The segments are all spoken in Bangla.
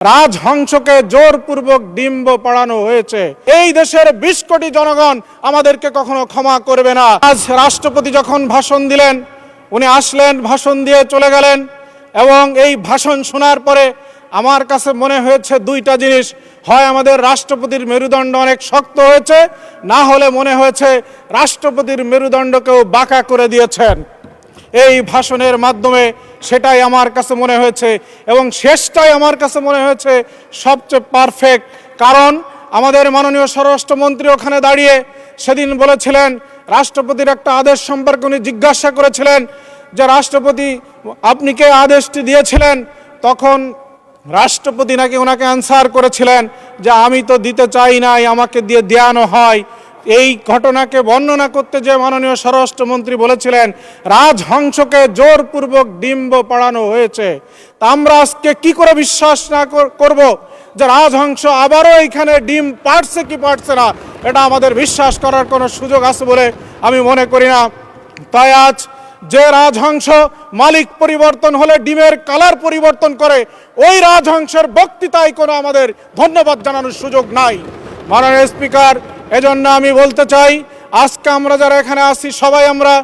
রাজহংসকে জোরপূর্বক ডিম্ব পড়ানো হয়েছে। এই দেশের ২০ কোটি জনগণ আমাদেরকে কখনো ক্ষমা করবে না। আজ রাষ্ট্রপতি যখন ভাষণ দিলেন, উনি আসলেন, ভাষণ দিয়ে চলে গেলেন, এবং এই ভাষণ শোনার পরে আমার কাছে মনে হয়েছে দুইটা জিনিস। হয় আমাদের রাষ্ট্রপতির মেরুদণ্ড অনেক শক্ত হয়েছে, না হলে মনে হয়েছে রাষ্ট্রপতির মেরুদণ্ডকেও বাঁকা করে দিয়েছেন এই ভাষণের মাধ্যমে। সেটাই আমার কাছে মনে হয়েছে, এবং শেষটাই আমার কাছে মনে হয়েছে সবচেয়ে পারফেক্ট। কারণ আমাদের মাননীয় স্বরাষ্ট্রমন্ত্রী ওখানে দাঁড়িয়ে সেদিন বলেছিলেন, রাষ্ট্রপতির একটা আদেশ সম্পর্কে উনি জিজ্ঞাসা করেছিলেন যে রাষ্ট্রপতি আপনি কে আদেশটি দিয়েছিলেন, তখন রাষ্ট্রপতি নাকি ওনাকে অ্যান্সার করেছিলেন যে আমি তো দিতে চাই নাই, আমাকে দিয়ে দেয়ানো হয়। এই ঘটনাকে বর্ণনা করতে যে মাননীয় স্বরাষ্ট্রমন্ত্রী বলেছিলেন রাজহংসকে জোরপূর্বক ডিম্ব পড়ানো হয়েছে, তা আমরা আজকে কি করে বিশ্বাস না করব যে রাজহংস আবারও এইখানে ডিম পাড়ছে কি পাড়ছে না, এটা আমাদের বিশ্বাস করার কোনো সুযোগ আছে বলে আমি মনে করি না। তাই আজ যে রাজহংস মালিক পরিবর্তন হলে ডিমের কালার পরিবর্তন করে, ওই রাজহংসের বক্তৃতায় কোনো আমাদের ধন্যবাদ জানানোর সুযোগ নাই। মাননীয় স্পিকার, এজন্য আমি বলতে চাই, আজকে আমরা যারা এখানে আছি সবাই আমরা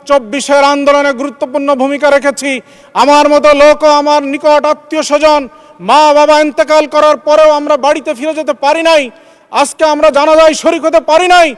২৪-এর আন্দোলনে গুরুত্বপূর্ণ ভূমিকা রেখেছি। আমার মতো লোকও, আমার নিকট আত্মীয় স্বজন, মা বাবা ইন্তেকাল করার পরেও আমরা বাড়িতে ফিরে যেতে পারি নাই, আজকে আমরা জানাজায় শরীক হতে পারি নাই।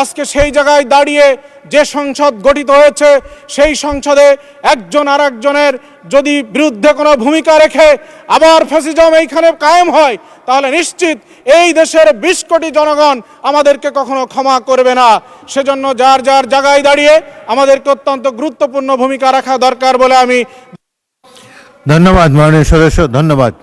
আজকে সেই জায়গায় দাঁড়িয়ে যে সংসদ গঠিত হয়েছে, সেই সংসদে একজন আর একজনের যদি বিরুদ্ধে কোনো ভূমিকা রেখে আবার ফ্যাসিজম এইখানে কায়েম হয়, তাহলে নিশ্চিত এই দেশের ২০ কোটি জনগণ আমাদেরকে কখনো ক্ষমা করবে না। সেজন্য যার যার জায়গায় দাঁড়িয়ে আমাদেরকে অত্যন্ত গুরুত্বপূর্ণ ভূমিকা রাখা দরকার বলে আমি। ধন্যবাদ মাননীয় সদস্য, ধন্যবাদ।